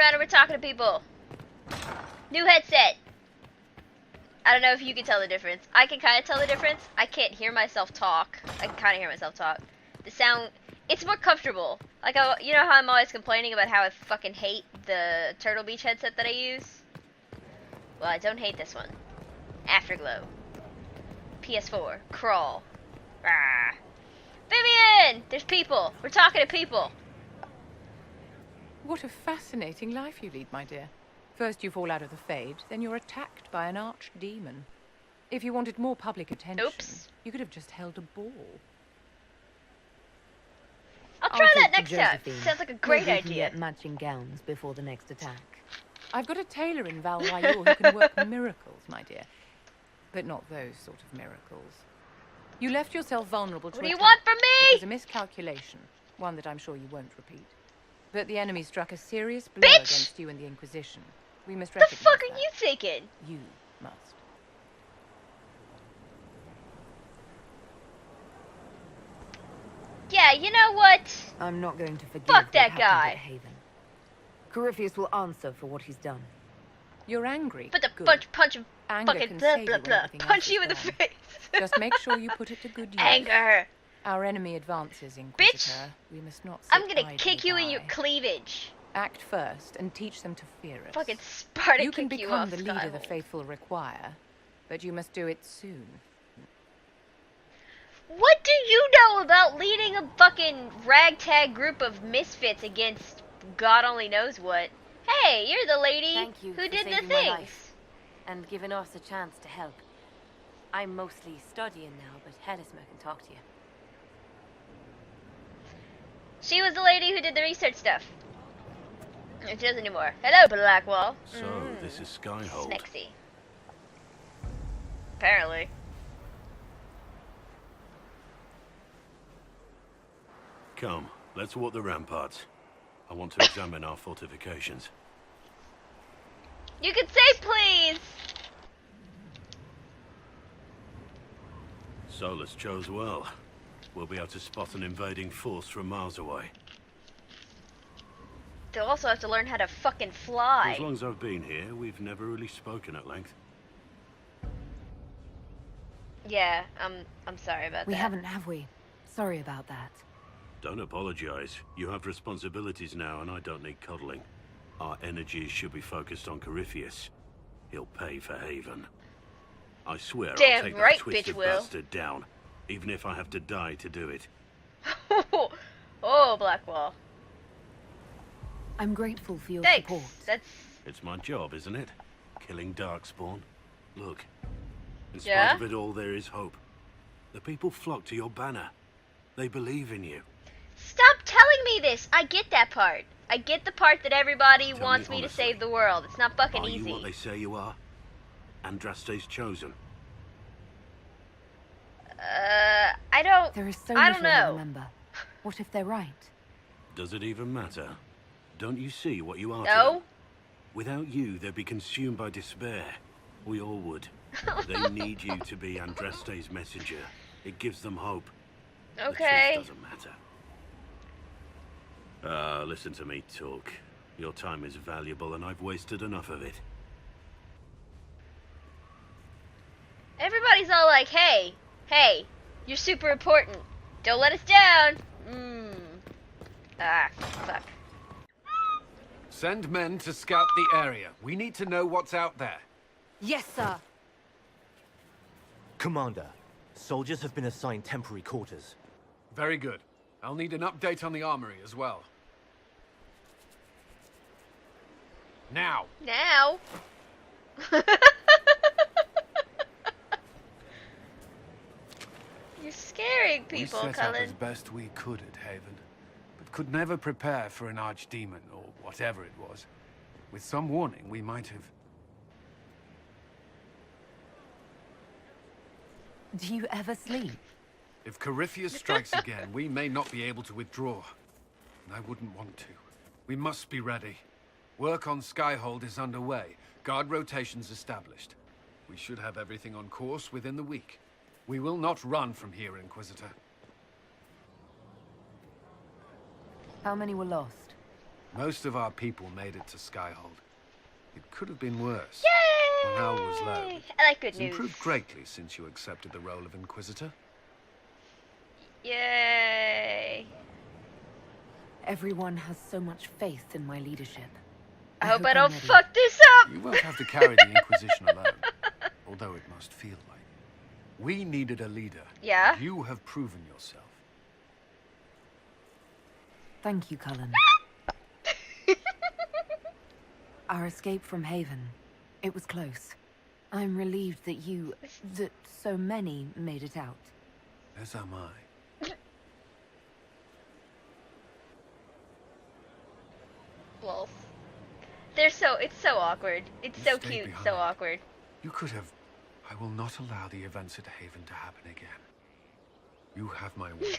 around and we're talking to people. New headset. I don't know if you can tell the difference. I can kind of tell the difference. I can't hear myself talk. I can kind of hear myself talk. The sound, it's more comfortable. Like, you know how I'm always complaining about how I fucking hate the Turtle Beach headset that I use? Well, I don't hate this one. Afterglow. PS4. Crawl. Rah. Vivian! There's people. We're talking to people. What a fascinating life you lead, my dear. First you fall out of the Fade, then you're attacked by an archdemon. If you wanted more public attention, you could have just held a ball. I'll try that next time. Sounds like a great idea. Get matching gowns before the next attack. I've got a tailor in Valwayor who can work miracles, my dear. But not those sort of miracles. You left yourself vulnerable to attack. What do you want from me? It was a miscalculation, one that I'm sure you won't repeat. But the enemy struck a serious blow against you and the Inquisition. We must recognize the fuck are you thinking? You must. Yeah, you know what? I'm not going to forgive Fuck that guy. At Haven. Corypheus will answer for what he's done. You're angry. But the punch him. Anger fucking blah blah blah. Punch you in the face. Just make sure you put it to good use. Anger. Our enemy advances, Inquisitor. Bitch. We must not. I'm gonna kick you in your cleavage. Act first and teach them to fear us. Fucking Sparta you can kick you become off the leader the faithful require, but you must do it soon. What do you know about leading a fucking ragtag group of misfits against God only knows what? Hey, you're the lady who did the things. And giving us a chance to help. I'm mostly studying now, but Hedisma can talk to you. She was the lady who did the research stuff. She doesn't anymore. Hello, Blackwall. So, this is Skyhold. Smexy. Apparently. Come, let's walk the ramparts. I want to examine our fortifications. You can say please! Solus chose well. We'll be able to spot an invading force from miles away. They'll also have to learn how to fucking fly. As long as I've been here, we've never really spoken at length. Yeah, I'm sorry about that. We haven't, have we? Sorry about that. Don't apologize. You have responsibilities now, and I don't need cuddling. Our energies should be focused on Corypheus. He'll pay for Haven. I swear I'll take that twisted bastard down, even if I have to die to do it. Oh, Blackwall. I'm grateful for your support. It's my job, isn't it? Killing Darkspawn. Look, in spite of it all, there is hope. The people flock to your banner. They believe in you. Stop telling me this! I get that part. I get the part that everybody wants me to save the world. It's not fucking easy. Are you what they say you are? Andraste's chosen? I don't... There is so I little don't know. I remember. What if they're right? Does it even matter? Don't you see what you are? No. Without you, they'd be consumed by despair. We all would. They need you to be Andraste's messenger. It gives them hope. Okay. The truth doesn't matter. Listen to me talk. Your time is valuable and I've wasted enough of it. Everybody's all like, hey, you're super important. Don't let us down. Ah, fuck. Send men to scout the area. We need to know what's out there. Yes, sir. Commander, soldiers have been assigned temporary quarters. Very good. I'll need an update on the armory as well. Now. Now? You're scaring people, We set Cullen. up as best we could at Haven, but could never prepare for an archdemon, or whatever it was. With some warning, we might have... Do you ever sleep? If Corypheus strikes again, we may not be able to withdraw. And I wouldn't want to. We must be ready. Work on Skyhold is underway. Guard rotations established. We should have everything on course within the week. We will not run from here, Inquisitor. How many were lost? Most of our people made it to Skyhold. It could have been worse. Yay! Morale was low. I like good It's news. improved greatly since you accepted the role of Inquisitor. Yay! Everyone has so much faith in my leadership. I hope I I'm don't ready. fuck this up! You won't have to carry the Inquisition alone, although it must feel like it. We needed a leader. Yeah? You have proven yourself. Thank you, Cullen. Our escape from Haven, it was close. I'm relieved that so many made it out. As am I. Well, it's so awkward. It's You so stayed cute, behind. so awkward. You could have... I will not allow the events at Haven to happen again. You have my word. It's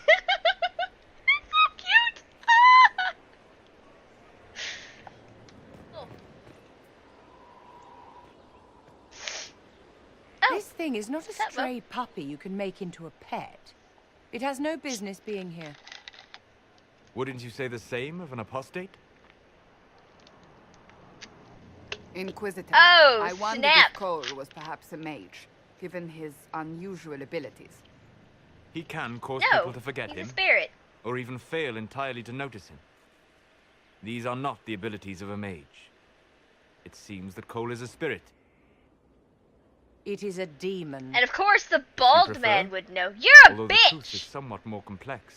so cute! Oh. Oh, This thing is not a What's that, stray puppy you can make into a pet. It has no business being here. Wouldn't you say the same of an apostate? Inquisitor. Oh, I wondered snap. if Cole was perhaps a mage, given his unusual abilities. He can cause no, people to forget he's him, a spirit. or even fail entirely to notice him. These are not the abilities of a mage. It seems that Cole is a spirit. It is a demon. And of course the bald prefer? man would know. You're a Although the truth is bitch! somewhat more complex.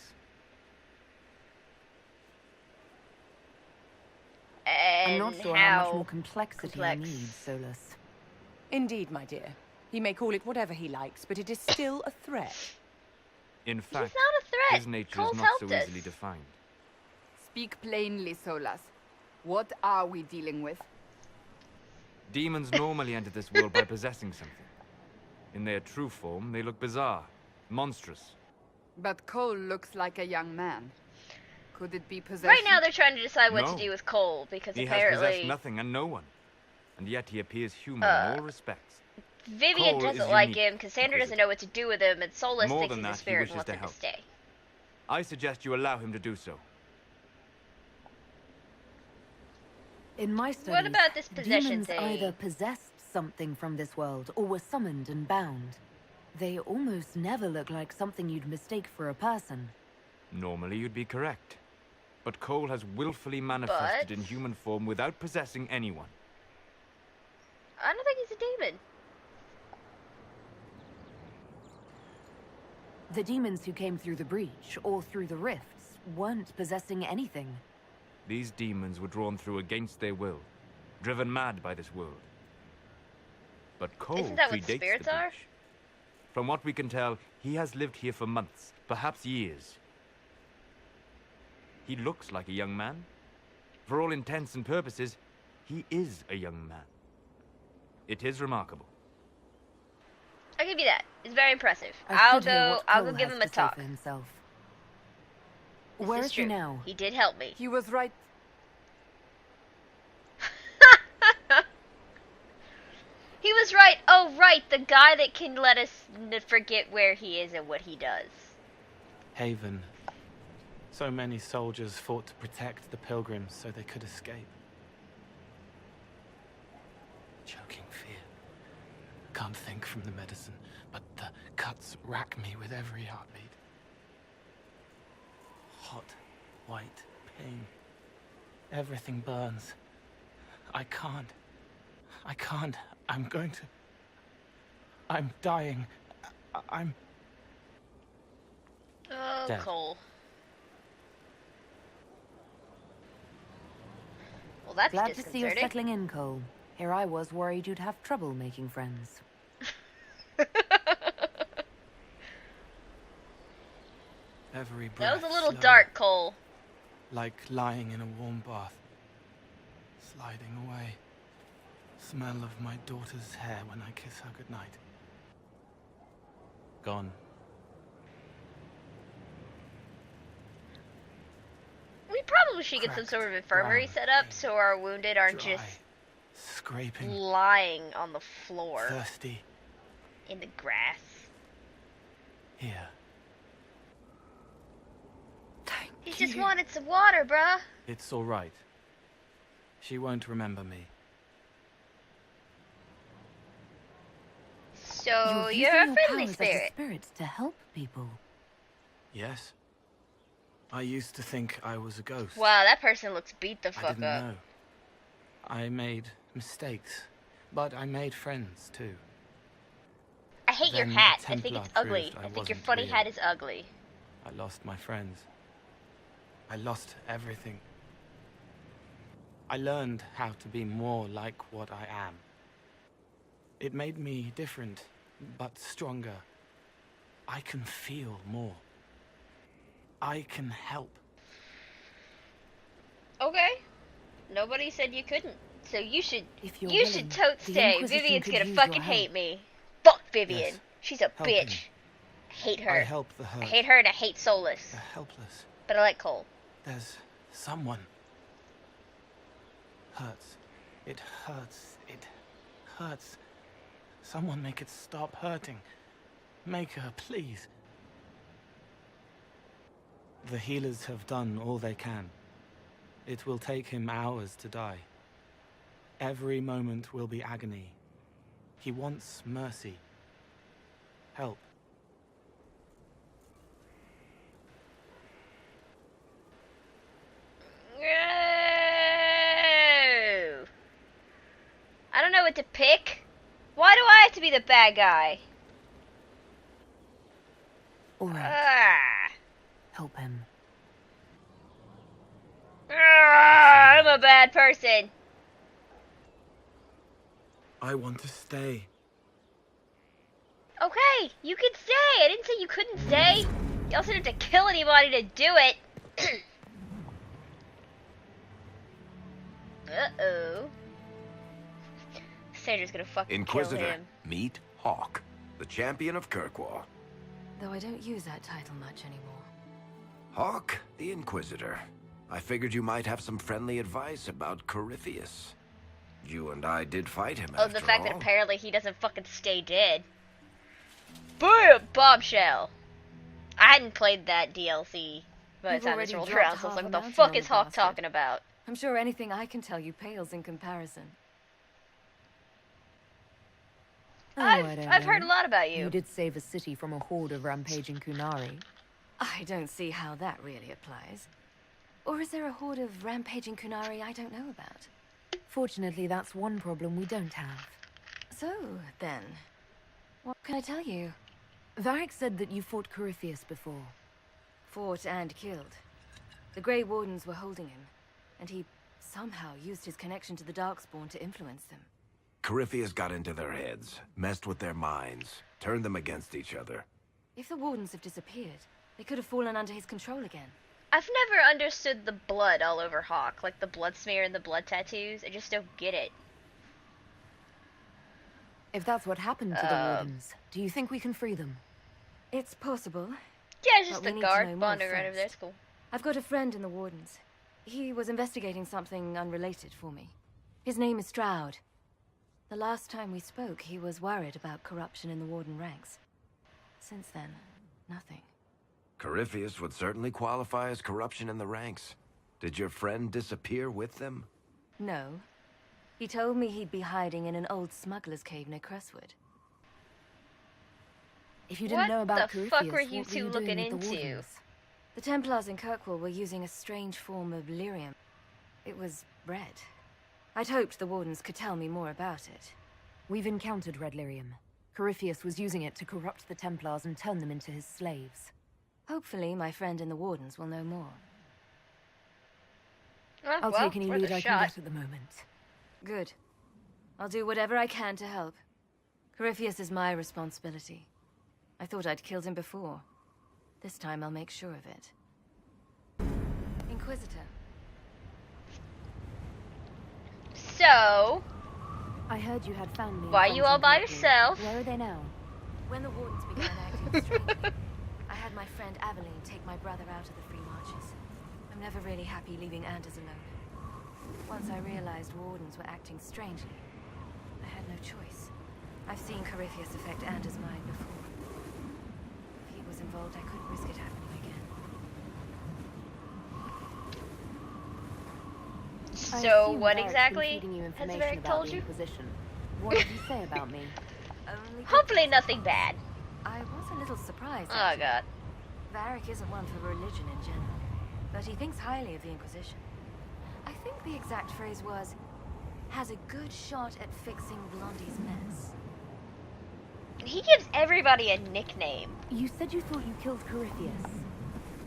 And I'm not sure how much how more complexity I complex. need, Solus. Indeed, my dear. He may call it whatever he likes, but it is still a threat. In He's fact, not a threat. his nature Cole's is not so helped us. easily defined. Speak plainly, Solas. What are we dealing with? Demons normally enter this world by possessing something. In their true form, they look bizarre, monstrous. But Cole looks like a young man. Could it be possession? Right now they're trying to decide what No. to do with Cole because He has possessed apparently nothing and no one. And yet he appears human in all respects. Vivian Cole doesn't is like unique, him, Cassandra doesn't Inquisitor. know what to do with him, and Solus More thinks than he's a that, he spirit and wishes wants to him to help. stay. I suggest you allow him to do so. In my studies, What about this possession demons thing? either possessed something from this world or were summoned and bound. They almost never look like something you'd mistake for a person. Normally you'd be correct. But Cole has willfully manifested But- in human form without possessing anyone. I don't think he's a demon. The demons who came through the breach or through the rifts weren't possessing anything. These demons were drawn through against their will, driven mad by this world. But Cole Isn't that what predates spirits the are? breach. From what we can tell, he has lived here for months, perhaps years. He looks like a young man. For all intents and purposes, he is a young man. It is remarkable. I'll give you that. It's very impressive. I I'll should hear go. what I'll Cole go give has him a to say talk. for himself. This Where is is he true. now? He did help me. He was right. He was right. Oh, right. The guy that can let us forget where he is and what he does. Haven. So many soldiers fought to protect the pilgrims so they could escape. Choking fear. Can't think from the medicine, but the cuts rack me with every heartbeat. Hot, white pain. Everything burns. I can't. I'm going to... I'm dying. I'm... Oh, Dead. Cole. Well, that's Glad to see you're disconcerting. settling in, Cole. Here I was worried you'd have trouble making friends. Every breath That was a little slow, dark, Cole. like lying in a warm bath. Sliding away. Smell of my daughter's hair when I kiss her goodnight. Gone. We probably should get some Cracked sort of infirmary brown set up pain. so our wounded aren't Dry, just scraping, lying on the floor thirsty. in the grass. Here. He just wanted some water, bruh. It's all right. She won't remember me. So you're a friendly spirit. Spirit to help people. Yes. I used to think I was a ghost. Wow, that person looks beat the I fuck didn't up. know. I made mistakes, but I made friends too. I hate your Then hat. a I think Templar it's ugly. proved I I think your wasn't funny real. hat is ugly. I lost my friends. I lost everything. I learned how to be more like what I am. It made me different, but stronger. I can feel more. I can help. Okay. Nobody said you couldn't. So you should willing, tote the stay. Inquisition Vivian's could gonna use fucking your help. hate me. Fuck Vivian. Yes. She's a Helping. bitch. I hate her. I help the I hurt. hate her and I hate Solus. The helpless. But I like Cole. There's someone. Hurts. It hurts. It hurts. Someone make it stop hurting. Make her, please. The healers have done all they can. It will take him hours to die. Every moment will be agony. He wants mercy. Help. I don't know what to pick. Why do I have to be the bad guy? Alright. Help him. I'm a bad person. I want to stay. Okay, you can stay. I didn't say you couldn't stay. You also didn't have to kill anybody to do it. Uh-oh. Cassandra's gonna fucking Inquisitor, kill him. meet Hawk, the champion of Kirkwall. Though I don't use that title much anymore. Hawk, the Inquisitor. I figured you might have some friendly advice about Corypheus. You and I did fight him, Oh, after the fact all. that apparently he doesn't fucking stay dead. Boom! Bombshell. I hadn't played that DLC by the You've time this already rolled dropped around, so I was half like, a what the mountain fuck on is the Hawk bastard. talking about? I'm sure anything I can tell you pales in comparison. I've heard a lot about you. You did save a city from a horde of rampaging Kunari. I don't see how that really applies. Or is there a horde of rampaging Kunari I don't know about? Fortunately, that's one problem we don't have. So, then, what can I tell you? Varric said that you fought Corypheus before. Fought and killed. The Grey Wardens were holding him, and he somehow used his connection to the Darkspawn to influence them. Corypheus got into their heads, messed with their minds, turned them against each other. If the Wardens have disappeared, they could have fallen under his control again. I've never understood the blood all over Hawk, like the blood smear and the blood tattoos. I just don't get it. If that's what happened to the Wardens, do you think we can free them? It's possible. Yeah, it's just But a we need to know guard more wandering around over there. first. It's cool. I've got a friend in the Wardens. He was investigating something unrelated for me. His name is Stroud. The last time we spoke, he was worried about corruption in the Warden ranks. Since then, nothing. Corypheus would certainly qualify as corruption in the ranks. Did your friend disappear with them? No. He told me he'd be hiding in an old smuggler's cave near Crestwood. If you didn't know about What the Corypheus, fuck were you what two doing looking with the into? Wardens? The Templars in Kirkwall were using a strange form of lyrium. It was red. I'd hoped the Wardens could tell me more about it. We've encountered red lyrium. Corypheus was using it to corrupt the Templars and turn them into his slaves. Hopefully, my friend in the Wardens will know more. I'll take any lead I can get at the moment. Good. I'll do whatever I can to help. Corypheus is my responsibility. I thought I'd killed him before. This time I'll make sure of it. Inquisitor. So, I heard you had family. and why are you friends all in by Kirkwall. yourself? Where are they now? When the Wardens began acting strange, I had my friend Aveline take my brother out of the Free Marches. I'm never really happy leaving Anders alone. Once I realized Wardens were acting strangely, I had no choice. I've seen Corypheus affect Anders' mind before. If he was involved, I couldn't risk it happening again. So what exactly has Varric told you? Inquisition. What did he say about me? Hopefully nothing bad. I was a little surprised. Oh god. Varric isn't one for religion in general, but he thinks highly of the Inquisition. I think the exact phrase was, has a good shot at fixing Blondie's mess. He gives everybody a nickname. You said you thought you killed Corypheus.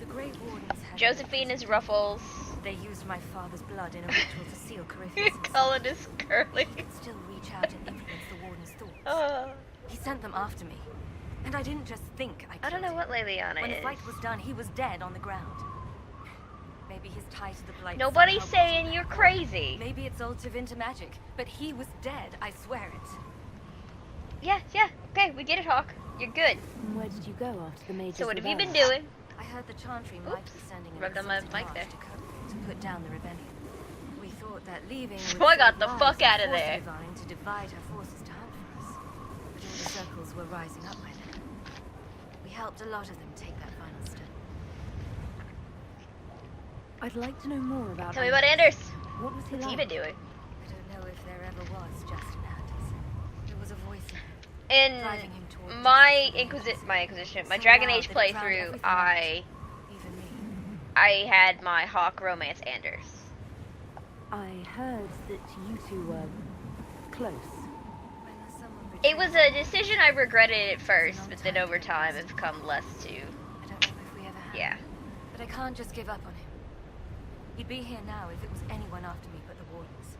The Grey Wardens had... Josephine is Ruffles. They used my father's blood in a ritual to seal Corypheus. Cullen is Curly. He could still reach out and influence the Warden's thoughts. He sent them after me. And I didn't just think I killed I don't know what Leliana is. When the fight was done, he was dead on the ground. Maybe his tie to the blight... Nobody's saying you're crazy. Maybe it's all Tevinter magic, but he was dead, I swear it. Yeah, okay, we get it, Hawk. You're good. Where did you go after the Major's So what have you been rebellion? doing? I heard the Chantry might be sending an Rubbed on my exalted mic march there. to Cope to put down the rebellion. We thought that leaving So I got the fuck out of there. Divine to divide her forces to hunt for us. But all the circles were rising up by then. We helped a lot of them take that final step. I'd like to know more about Tell me about Anders. What was he What's like? he been doing? I don't know if there ever was just an Anders. There was a voice in him. In my Dragon Age playthrough, I had my Hawk romance Anders. I heard that you two were close. It was a decision I regretted at first, but then over time it's become less to. I don't know if we ever have. Yeah. But I can't just give up on him. He'd be here now if it was anyone after me but the Wardens.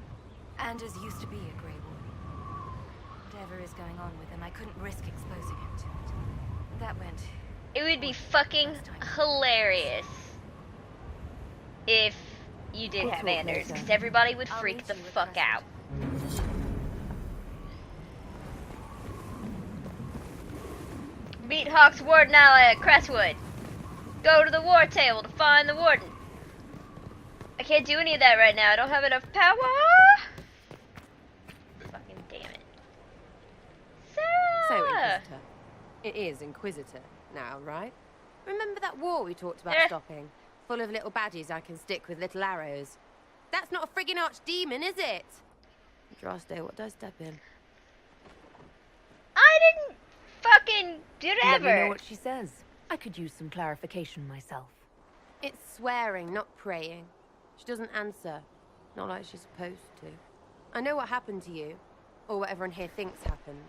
Anders used to be a Grey Warden. Whatever is going on with him, I couldn't risk exposing him to it. That went... It would be fucking hilarious if you did have Anders, because everybody would freak the fuck out. Meet Hawk's Warden ally at Crestwood. Go to the war table to find the Warden. I can't do any of that right now. I don't have enough power. Fucking damn it. Sarah! So, Inquisitor. It is Inquisitor now, right? Remember that war we talked about stopping? Full of little baddies I can stick with little arrows. That's not a friggin' archdemon, is it? Droste, what did I step in? I didn't fucking do Let me know whatever. what she says. I could use some clarification myself. It's swearing, not praying. She doesn't answer. Not like she's supposed to. I know what happened to you. Or what everyone here thinks happened.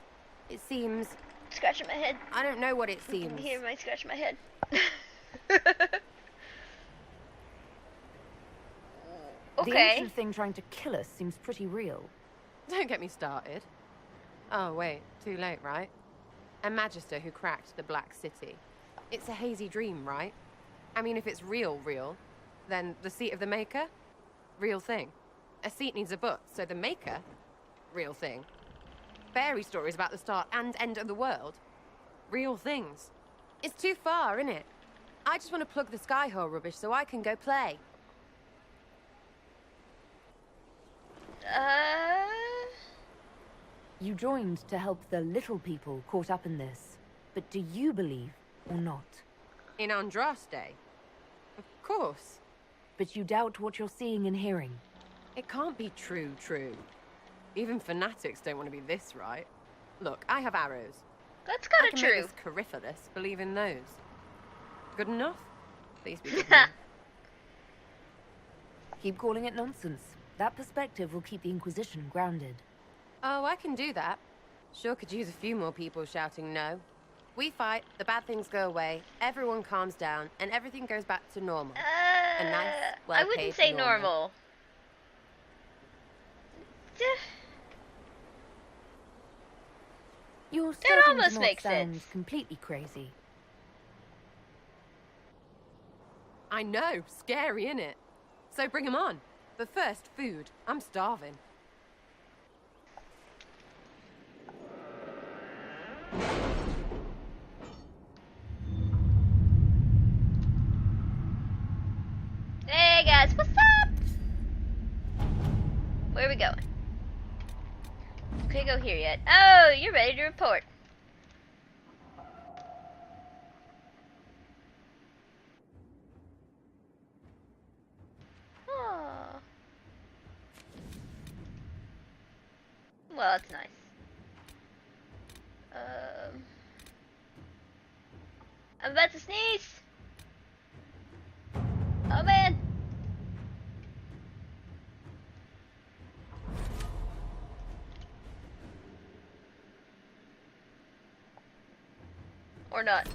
It seems... Scratching my head. I don't know what it seems. Here, my scratch my head. The ancient thing trying to kill us seems pretty real. Don't get me started. Oh, wait. Too late, right? A Magister who cracked the Black City. It's a hazy dream, right? I mean, if it's real, then the seat of the Maker? Real thing. A seat needs a butt, so the Maker? Real thing. Fairy stories about the start and end of the world? Real things. It's too far, innit? I just want to plug the Skyhole rubbish so I can go play. You joined to help the little people caught up in this. But do you believe or not? In Andraste? Of course. But you doubt what you're seeing and hearing. It can't be true. Even fanatics don't want to be this right. Look, I have arrows. That's kind of I can true. make this Corypheus believe in those. Good enough? Please be good enough. Keep calling it nonsense. That perspective will keep the Inquisition grounded. Oh, I can do that. Sure could use a few more people shouting no. We fight, the bad things go away, everyone calms down, and everything goes back to normal. A nice, I wouldn't say normal. You're That starting almost to not makes sound sense. completely crazy. I know, scary, innit? So bring 'em on. But first, food. I'm starving. Hey guys, what's up? Where are we going? Can't go here yet. Oh, you're ready to report. Oh. Well, that's nice. I'm about to sneeze! Oh man! Or not.